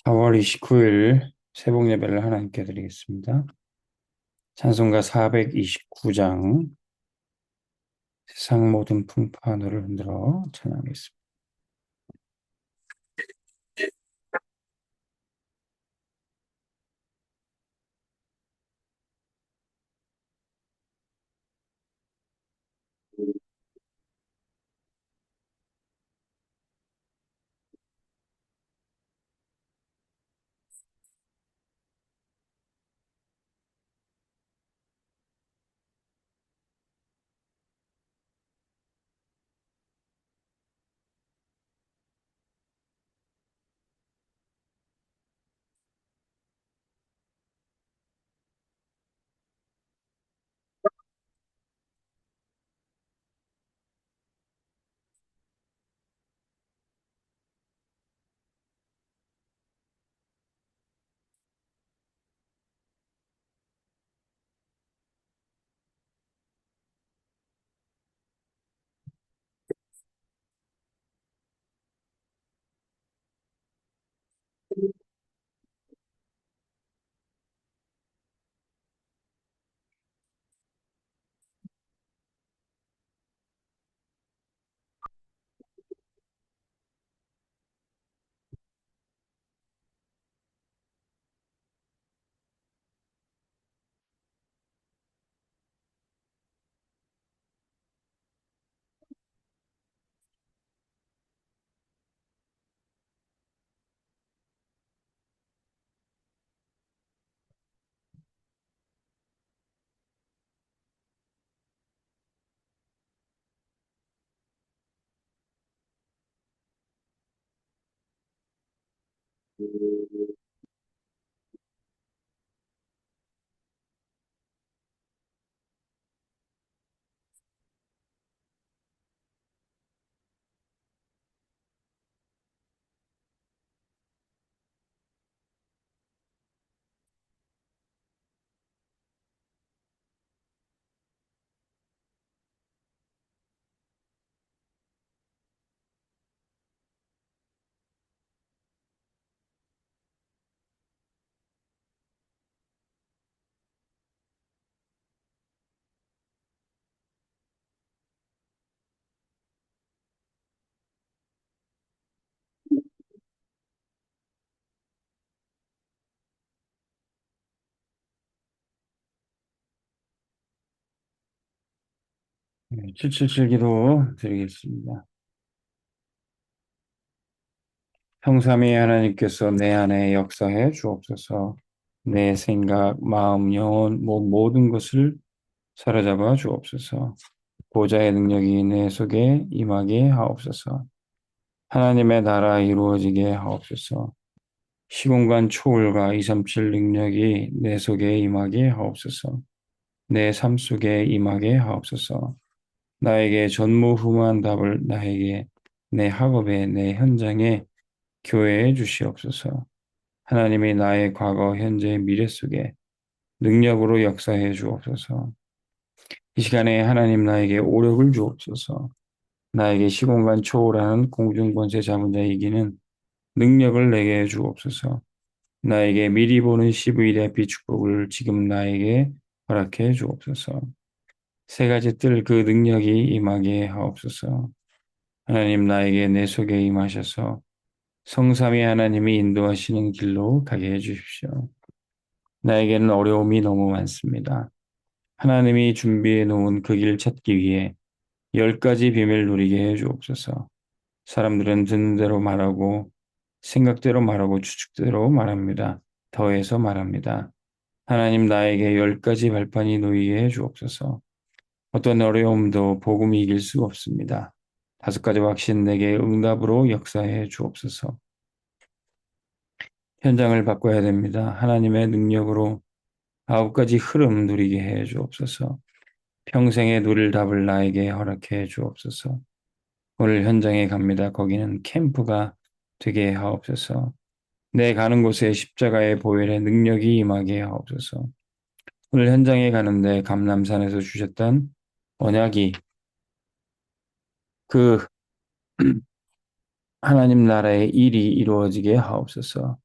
4월 29일 새벽 예배를 하나님께 드리겠습니다. 찬송가 429장 세상 모든 풍파 너를 흔들어 찬양하겠습니다. 네, 777 기도 드리겠습니다. 성삼위 하나님께서 내 안에 역사해 주옵소서. 내 생각, 마음, 영혼, 모든 것을 사로잡아 주옵소서. 보좌의 능력이 내 속에 임하게 하옵소서. 하나님의 나라 이루어지게 하옵소서. 시공간 초월과 237 능력이 내 속에 임하게 하옵소서. 내 삶 속에 임하게 하옵소서. 나에게 전무후무한 답을 나에게 내 학업에 내 현장에 교회에 주시옵소서. 하나님이 나의 과거, 현재, 미래 속에 능력으로 역사해 주옵소서. 이 시간에 하나님 나에게 오력을 주옵소서. 나에게 시공간 초월하는 공중권세 잡은 자 이기는 능력을 내게 주옵소서. 나에게 미리 보는 시브이대 비축복을 지금 나에게 허락해 주옵소서. 세 가지 뜰 그 능력이 임하게 하옵소서. 하나님 나에게 내 속에 임하셔서 성삼위 하나님이 인도하시는 길로 가게 해 주십시오. 나에게는 어려움이 너무 많습니다. 하나님이 준비해 놓은 그 길 찾기 위해 10가지 비밀 누리게 해 주옵소서. 사람들은 듣는 대로 말하고 생각대로 말하고 추측대로 말합니다. 더해서 말합니다. 하나님 나에게 10가지 발판이 놓이게 해 주옵소서. 어떤 어려움도 복음이 이길 수 없습니다. 5가지 확신 내게 응답으로 역사해 주옵소서. 현장을 바꿔야 됩니다. 하나님의 능력으로 9가지 흐름 누리게 해 주옵소서. 평생에 누릴 답을 나에게 허락해 주옵소서. 오늘 현장에 갑니다. 거기는 캠프가 되게 하옵소서. 내 가는 곳에 십자가의 보혈의 능력이 임하게 하옵소서. 오늘 현장에 가는데 감람산에서 주셨던 언약이 그 하나님 나라의 일이 이루어지게 하옵소서.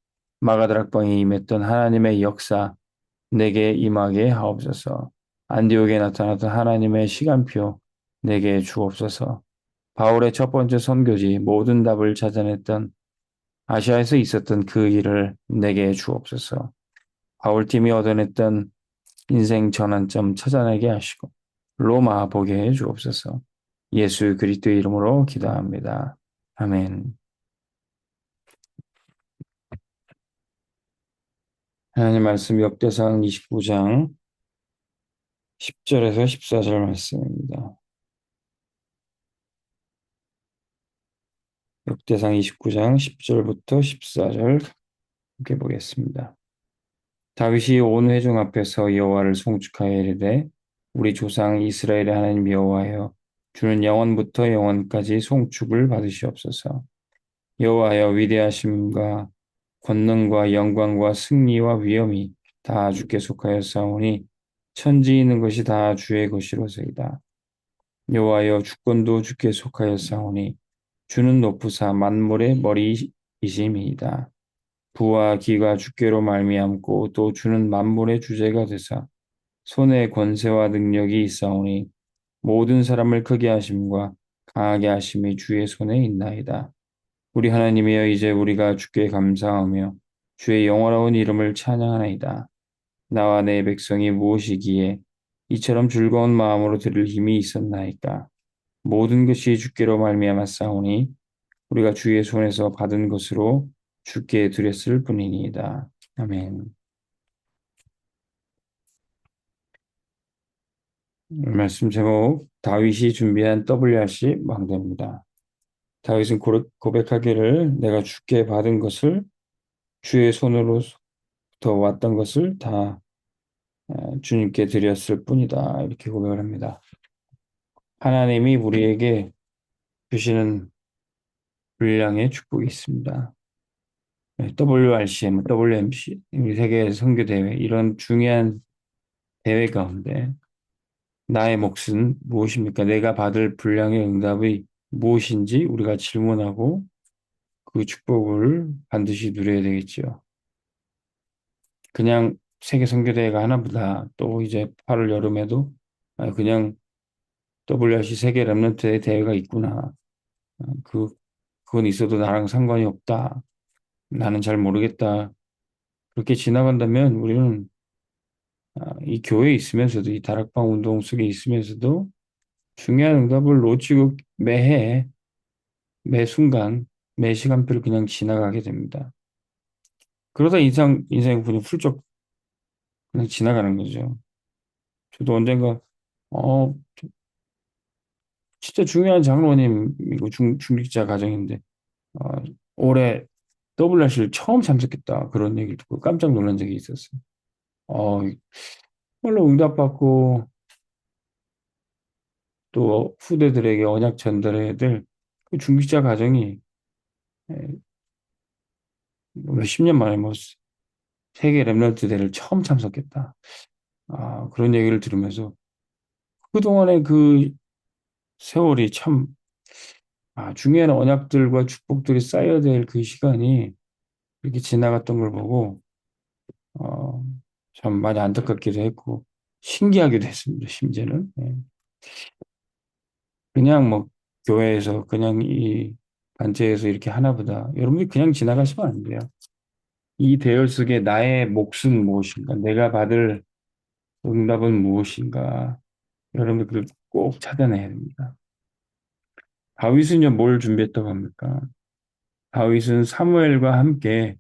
마가다락방에 임했던 하나님의 역사 내게 임하게 하옵소서. 안디옥에 나타났던 하나님의 시간표 내게 주옵소서. 바울의 첫 번째 선교지 모든 답을 찾아냈던 아시아에서 있었던 그 일을 내게 주옵소서. 바울팀이 얻어냈던 인생 전환점 찾아내게 하시고 로마 보게 해 주옵소서. 예수 그리스도의 이름으로 기도합니다. 아멘. 하나님 말씀 역대상 29장 10절에서 14절 말씀입니다. 역대상 29장 10절부터 14절 함께 보겠습니다. 다윗이 온 회중 앞에서 여호와를 송축하여 이르되 우리 조상 이스라엘의 하나님 여호와여 주는 영원부터 영원까지 송축을 받으시옵소서. 여호와여 위대하심과 권능과 영광과 승리와 위엄이 다 주께 속하였사오니 천지 있는 것이 다 주의 것이로소이다. 여호와여 주권도 주께 속하였사오니 주는 높으사 만물의 머리이심이이다. 부와 기가 주께로 말미암고 또 주는 만물의 주제가 되사 손에 권세와 능력이 있사오니 모든 사람을 크게 하심과 강하게 하심이 주의 손에 있나이다. 우리 하나님이여 이제 우리가 주께 감사하며 주의 영원로운 이름을 찬양하나이다. 나와 내 백성이 무엇이기에 이처럼 즐거운 마음으로 들을 힘이 있었나이까. 모든 것이 주께로 말미암았사오니 우리가 주의 손에서 받은 것으로 주께 드렸을 뿐이니이다. 아멘. 말씀 제목 다윗이 준비한 WRC 망대입니다. 다윗은 고백하기를 내가 주께 받은 것을 주의 손으로부터 왔던 것을 다 주님께 드렸을 뿐이다. 이렇게 고백을 합니다. 하나님이 우리에게 주시는 분량의 축복이 있습니다. WRCM, WMC, 우리 세계 선교 대회 이런 중요한 대회 가운데 나의 몫은 무엇입니까? 내가 받을 분량의 응답이 무엇인지 우리가 질문하고 그 축복을 반드시 누려야 되겠죠. 그냥 세계 선교대회가 하나보다 또 이제 8월 여름에도 그냥 WRC 세계 랩런트의 대회가 있구나. 그건 있어도 나랑 상관이 없다. 나는 잘 모르겠다. 그렇게 지나간다면 우리는 이 교회에 있으면서도 이 다락방 운동 속에 있으면서도 중요한 응답을 놓치고 매해, 매 순간, 매 시간표를 그냥 지나가게 됩니다. 그러다 인생 그냥 훌쩍 그냥 지나가는 거죠. 저도 언젠가, 어, 진짜 중요한 장로님이고 중직자 가정인데, 어, 올해 WRC를 처음 참석했다. 그런 얘기를 듣고 깜짝 놀란 적이 있었어요. 어, 정말로 응답받고 또 후대들에게 언약 전달해야 될 그 중직자 가정이 몇십 년 만에 뭐 세계 랩런트 대회를 처음 참석했다. 그런 얘기를 들으면서 그동안의 그 세월이 참 중요한 언약들과 축복들이 쌓여야 될 그 시간이 이렇게 지나갔던 걸 보고 어, 참 많이 안타깝기도 했고 신기하기도 했습니다. 심지어는 그냥 뭐 교회에서 그냥 이 단체에서 이렇게 하나보다 여러분들이 그냥 지나가시면 안 돼요. 이 대열 속에 나의 몫은 무엇인가? 내가 받을 응답은 무엇인가? 여러분들 그걸 꼭 찾아내야 됩니다. 다윗은요 뭘 준비했다고 합니까? 다윗은 사무엘과 함께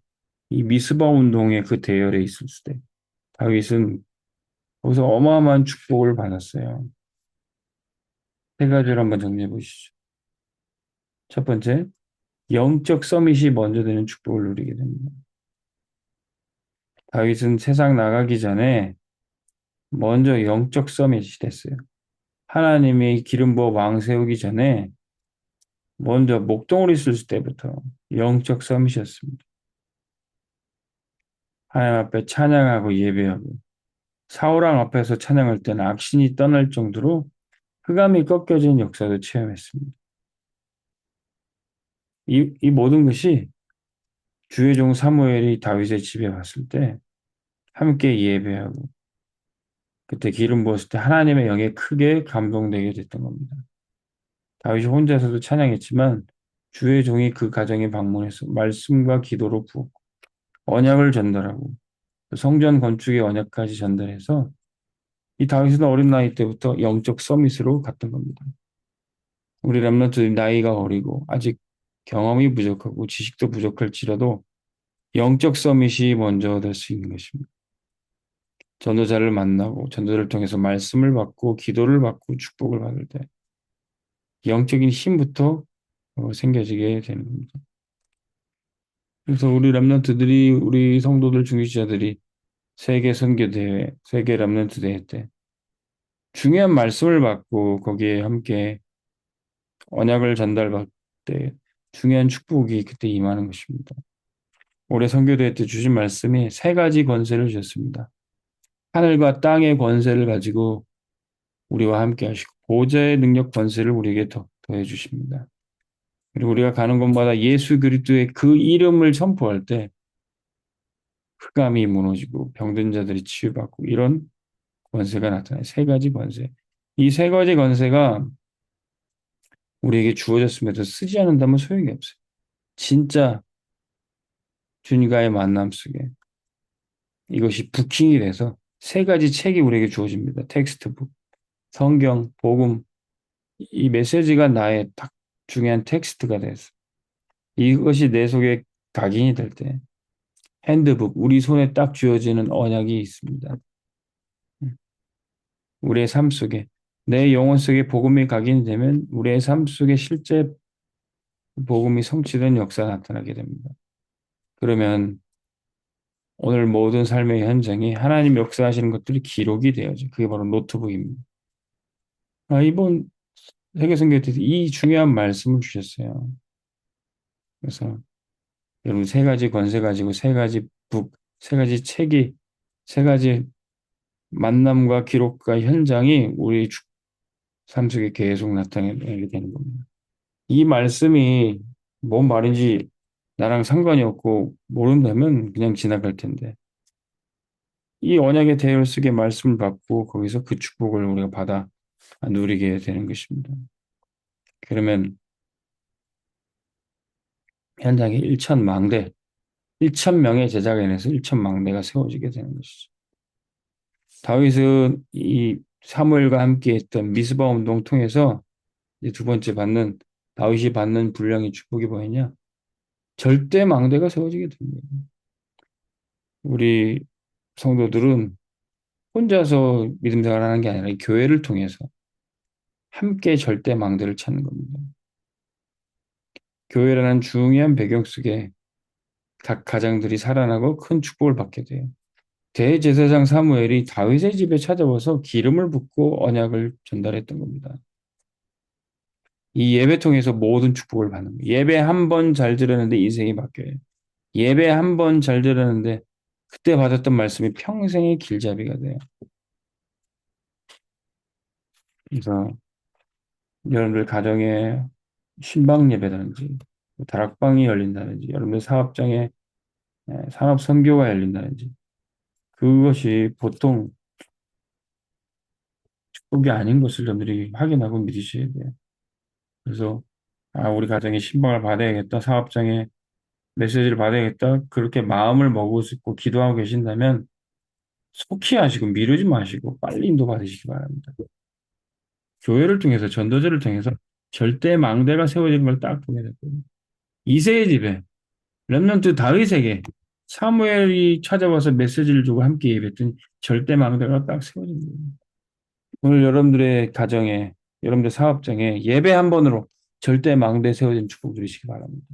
이 미스바 운동의 그 대열에 있을 때 다윗은 거기서 어마어마한 축복을 받았어요. 세 가지를 한번 정리해 보시죠. 첫 번째, 영적 서밋이 먼저 되는 축복을 누리게 됩니다. 다윗은 세상 나가기 전에 먼저 영적 서밋이 됐어요. 하나님이 기름 부어 왕 세우기 전에 먼저 목동을 있을 때부터 영적 서밋이었습니다. 하나님 앞에 찬양하고 예배하고 사울왕 앞에서 찬양할 때는 악신이 떠날 정도로 흑암이 꺾여진 역사도 체험했습니다. 이 모든 것이 주의 종 사무엘이 다윗의 집에 왔을 때 함께 예배하고 그때 기름 부었을 때 하나님의 영에 크게 감동되게 됐던 겁니다. 다윗이 혼자서도 찬양했지만 주의 종이 그 가정에 방문해서 말씀과 기도로 부었고 언약을 전달하고 성전 건축의 언약까지 전달해서 이 다윗은 어린 나이 때부터 영적 서밋으로 갔던 겁니다. 우리 렘넌트들이 나이가 어리고 아직 경험이 부족하고 지식도 부족할지라도 영적 서밋이 먼저 될 수 있는 것입니다. 전도자를 만나고 전도를 통해서 말씀을 받고 기도를 받고 축복을 받을 때 영적인 힘부터 생겨지게 되는 겁니다. 그래서 우리 렘넌트들이 우리 성도들 중직자들이 세계 선교 대회, 세계 렘넌트 대회 때 중요한 말씀을 받고 거기에 함께 언약을 전달받을 때 중요한 축복이 그때 임하는 것입니다. 올해 선교대회 때 주신 말씀이 세 가지 권세를 주셨습니다. 하늘과 땅의 권세를 가지고 우리와 함께 하시고 보좌의 능력 권세를 우리에게 더해 주십니다. 그리고 우리가 가는 곳마다 예수 그리스도의 그 이름을 선포할 때 흑암이 무너지고 병든 자들이 치유받고 이런 권세가 나타나요. 세 가지 권세. 이 세 가지 권세가 우리에게 주어졌음에도 쓰지 않는다면 소용이 없어요. 진짜 주님과의 만남 속에 이것이 부킹이 돼서 세 가지 책이 우리에게 주어집니다. 텍스트북, 성경, 복음, 이 메시지가 나의 딱 중요한 텍스트가 돼서 이것이 내 속에 각인이 될 때 핸드북, 우리 손에 딱 쥐어지는 언약이 있습니다. 우리의 삶 속에 내 영혼 속에 복음이 각인이 되면 우리의 삶 속에 실제 복음이 성취된 역사가 나타나게 됩니다. 그러면 오늘 모든 삶의 현장에 하나님 역사하시는 것들이 기록이 되어져. 그게 바로 노트북입니다. 이번 세계선교회에서 이 중요한 말씀을 주셨어요. 그래서 여러분 세 가지 권세 가지고 세 가지 북, 세 가지 책이 세 가지 만남과 기록과 현장이 우리 삶 속에 계속 나타나게 되는 겁니다. 이 말씀이 뭔 말인지 나랑 상관이 없고 모른다면 그냥 지나갈 텐데 이 언약의 대열 속에 말씀을 받고 거기서 그 축복을 우리가 받아 누리게 되는 것입니다. 그러면 현장에 1천 망대, 1천 명의 제자가 인해서 1천 망대가 세워지게 되는 것이죠. 다윗은 이 사무엘과 함께 했던 미스바 운동 통해서 이제 두 번째 받는 다윗이 받는 분량의 축복이 뭐였냐? 절대 망대가 세워지게 됩니다. 우리 성도들은 혼자서 믿음 생활하는 게 아니라 이 교회를 통해서 함께 절대 망대를 찾는 겁니다. 교회라는 중요한 배경 속에 각 가장들이 살아나고 큰 축복을 받게 돼요. 대제사장 사무엘이 다윗의 집에 찾아와서 기름을 붓고 언약을 전달했던 겁니다. 이 예배 통해서 모든 축복을 받는 거예요. 예배 한 번 잘 들었는데 인생이 바뀌어요. 예배 한 번 잘 들었는데 그때 받았던 말씀이 평생의 길잡이가 돼요. 그래서 여러분들 가정에 신방 예배라든지 다락방이 열린다든지 여러분들 사업장에 산업 선교가 열린다든지 그것이 보통 축복이 아닌 것을 여러분들이 확인하고 믿으셔야 돼요. 그래서 우리 가정에 신방을 받아야겠다, 사업장에 메시지를 받아야겠다 그렇게 마음을 먹으시고 기도하고 계신다면 속히 하시고 미루지 마시고 빨리 인도받으시기 바랍니다. 교회를 통해서 전도제를 통해서 절대 망대가 세워지는 걸 딱 보게 됐거든요. 이새의 집에 렘넌트 다윗에게 사무엘이 찾아와서 메시지를 주고 함께 예배했더니 절대 망대가 딱 세워진 거예요. 오늘 여러분들의 가정에 여러분들 사업장에 예배 한 번으로 절대 망대 세워진 축복 누리시기 바랍니다.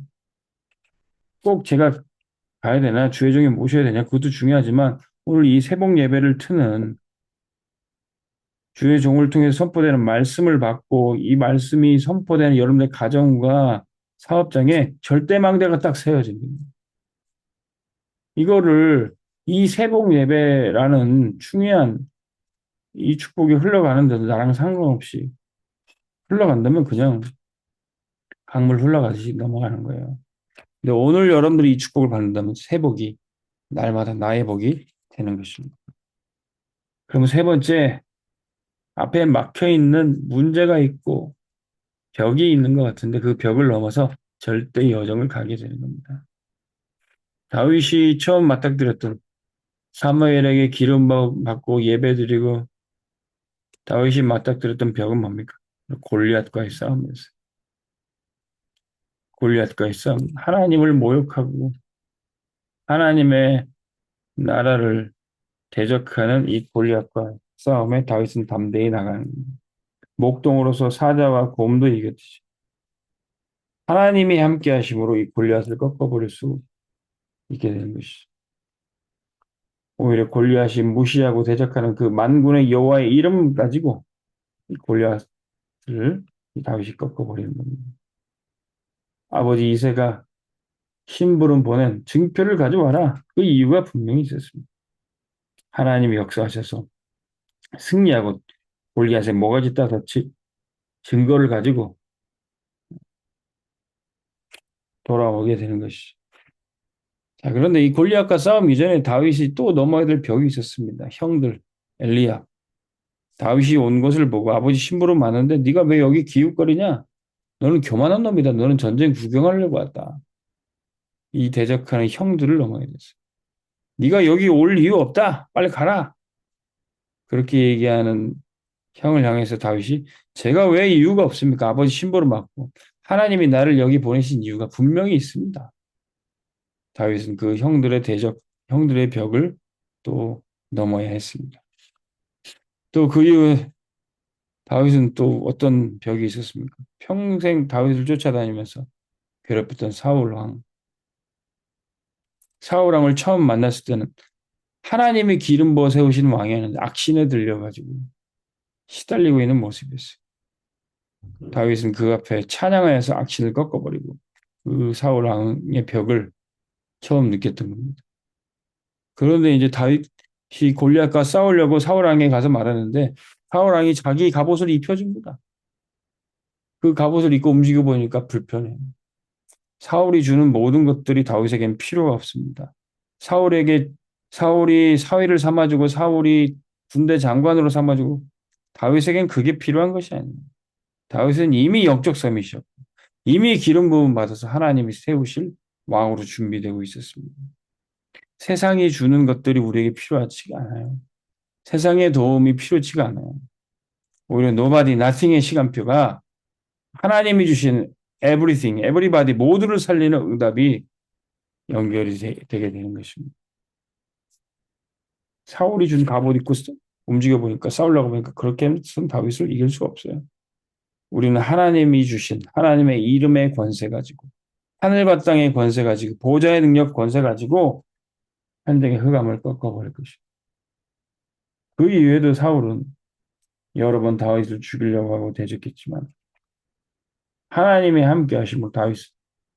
꼭 제가 가야 되나 주의 종에 모셔야 되냐 그것도 중요하지만 오늘 이 새복 예배를 트는 주의 종을 통해 선포되는 말씀을 받고 이 말씀이 선포되는 여러분의 가정과 사업장에 절대 망대가 딱 세워집니다. 이거를 이 새복 예배라는 중요한 이 축복이 흘러가는데도 나랑 상관없이 흘러간다면 그냥 강물 흘러가듯이 넘어가는 거예요. 근데 오늘 여러분들이 이 축복을 받는다면 새 복이 날마다 나의 복이 되는 것입니다. 그러면 세 번째, 앞에 막혀 있는 문제가 있고 벽이 있는 것 같은데 그 벽을 넘어서 절대 여정을 가게 되는 겁니다. 다윗이 처음 맞닥뜨렸던 사무엘에게 기름 받고 예배드리고 다윗이 맞닥뜨렸던 벽은 뭡니까? 골리앗과의 싸움이었어요. 골리앗과의 싸움. 하나님을 모욕하고 하나님의 나라를 대적하는 이 골리앗과 싸움에 다윗은 담대히 나가는 겁니다. 목동으로서 사자와 곰도 이겼듯이 하나님이 함께 하심으로 이 골리앗을 꺾어버릴 수 있게 되는 것이죠. 오히려 골리앗이 무시하고 대적하는 그 만군의 여호와의 이름 가지고 이 골리앗을 이 다윗이 꺾어버리는 겁니다. 아버지 이새가 심부름 보낸 증표를 가져와라. 그 이유가 분명히 있었습니다. 하나님이 역사하셔서 승리하고 골리앗의 모가지 따다치 증거를 가지고 돌아오게 되는 것이죠. 자, 그런데 이 골리앗과 싸움 이전에 다윗이 또 넘어야 될 벽이 있었습니다. 형들, 엘리야. 다윗이 온 것을 보고 아버지 심부름 많은데 네가 왜 여기 기웃거리냐? 너는 교만한 놈이다. 너는 전쟁 구경하려고 왔다. 이 대적하는 형들을 넘어야 됐어. 네가 여기 올 이유 없다. 빨리 가라. 그렇게 얘기하는 형을 향해서 다윗이 제가 왜 이유가 없습니까? 아버지 심부름 받고 하나님이 나를 여기 보내신 이유가 분명히 있습니다. 다윗은 그 형들의 대적, 형들의 벽을 또 넘어야 했습니다. 또 그 이후에 다윗은 또 어떤 벽이 있었습니까? 평생 다윗을 쫓아다니면서 괴롭혔던 사울 왕. 사울 왕을 처음 만났을 때는 하나님이 기름 부어 세우신 왕이었는데 악신에 들려가지고 시달리고 있는 모습이었어요. 다윗은 그 앞에 찬양하여서 악신을 꺾어버리고 그 사울 왕의 벽을 처음 느꼈던 겁니다. 그런데 이제 다윗이 골리앗과 싸우려고 사울 왕에 가서 말하는데 사울 왕이 자기 갑옷을 입혀줍니다. 그 갑옷을 입고 움직여 보니까 불편해요. 사울이 주는 모든 것들이 다윗에겐 필요가 없습니다. 사울에게 사울이 사위를 삼아주고 사울이 군대 장관으로 삼아주고 다윗에겐 그게 필요한 것이 아닙니다. 다윗은 이미 영적섬이셨고 이미 기름 부음 받아서 하나님이 세우실 왕으로 준비되고 있었습니다. 세상이 주는 것들이 우리에게 필요하지가 않아요. 세상의 도움이 필요치가 않아요. 오히려 nobody, nothing의 시간표가 하나님이 주신 everything, everybody 모두를 살리는 응답이 연결이 되게 되는 것입니다. 사울이 준 갑옷 입고 움직여 보니까 싸우려고 보니까 그렇게 해서 다윗을 이길 수가 없어요. 우리는 하나님이 주신 하나님의 이름의 권세 가지고 하늘과 땅의 권세 가지고 보좌의 능력 권세 가지고 한정의 흑암을 꺾어버릴 것이고 그 이외에도 사울은 여러 번 다윗을 죽이려고 하고 대적했지만 하나님이 함께 하심으로 다윗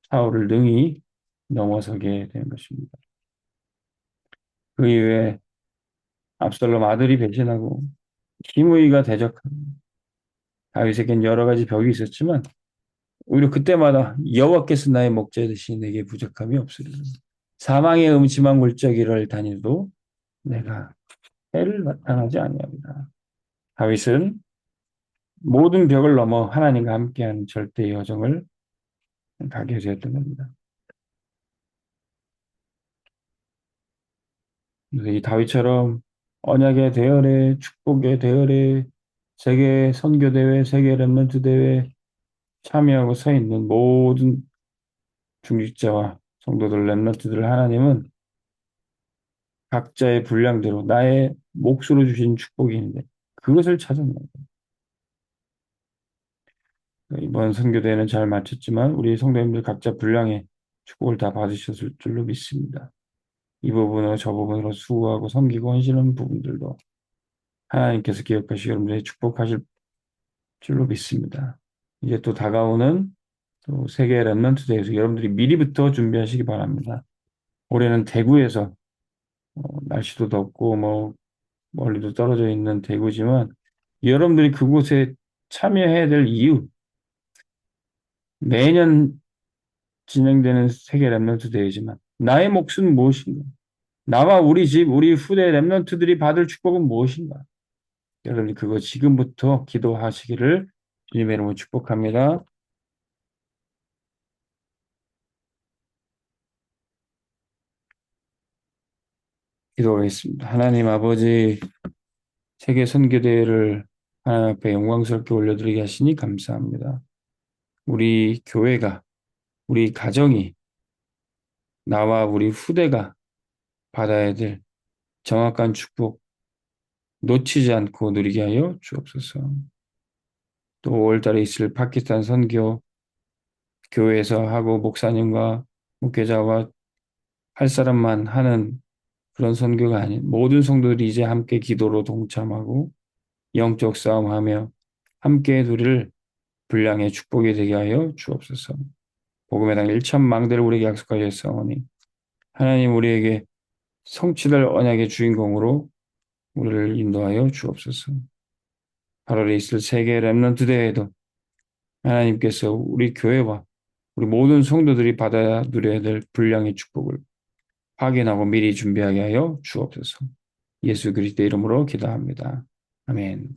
사울을 능히 넘어서게 된 것입니다. 그 이후에 압살롬 아들이 배신하고 시므이가 대적하고 다윗에겐 여러 가지 벽이 있었지만 오히려 그때마다 여호와께서 나의 목자 되시니 내게 부족함이 없으리라. 사망의 음침한 골짜기를 다니도 내가 해를 당하지 아니하리라. 다윗은 모든 벽을 넘어 하나님과 함께하는 절대 여정을 가게 되었던 겁니다. 이 다윗처럼 언약의 대열에 축복의 대열에 세계 선교 대회, 세계 렘넌트 대회 참여하고 서 있는 모든 중직자와 성도들 렘넌트들 하나님은 각자의 분량대로 나의 몫으로 주신 축복이 있는데 그것을 찾아내요. 이번 선교대회는 잘 마쳤지만 우리 성도님들 각자 분량의 축복을 다 받으셨을 줄로 믿습니다. 이 부분으로 저 부분으로 수고하고 섬기고 헌신하는 부분들도 하나님께서 기억하시고 여러분들의 축복하실 줄로 믿습니다. 이제 또 다가오는 또 세계 렘넌트 대회에서 여러분들이 미리부터 준비하시기 바랍니다. 올해는 대구에서 날씨도 덥고 뭐 멀리도 떨어져 있는 대구지만 여러분들이 그곳에 참여해야 될 이유 매년 진행되는 세계 랩런트 대회지만 나의 몫은 무엇인가? 나와 우리 집, 우리 후대 랩런트들이 받을 축복은 무엇인가? 여러분 그거 지금부터 기도하시기를 주님의 이름으로 축복합니다. 기도하겠습니다. 하나님 아버지 세계 선교대회를 하나님 앞에 영광스럽게 올려드리게 하시니 감사합니다. 우리 교회가, 우리 가정이, 나와 우리 후대가 받아야 될 정확한 축복 놓치지 않고 누리게 하여 주옵소서. 또 5월달에 있을 파키스탄 선교 교회에서 하고 목사님과 목회자와 할 사람만 하는 그런 선교가 아닌 모든 성도들이 이제 함께 기도로 동참하고 영적 싸움하며 함께 누릴 분량의 축복이 되게 하여 주옵소서. 복음의 당 1천망대를 우리에게 약속하셨사오니 하나님 우리에게 성취될 언약의 주인공으로 우리를 인도하여 주옵소서. 8월에 있을 세계 렘넌트 대회도 하나님께서 우리 교회와 우리 모든 성도들이 받아야 누려야 될 분량의 축복을 확인하고 미리 준비하게 하여 주옵소서. 예수 그리스도의 이름으로 기도합니다. 아멘.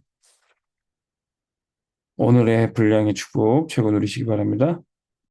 오늘의 분량의 축복 최고 누리시기 바랍니다.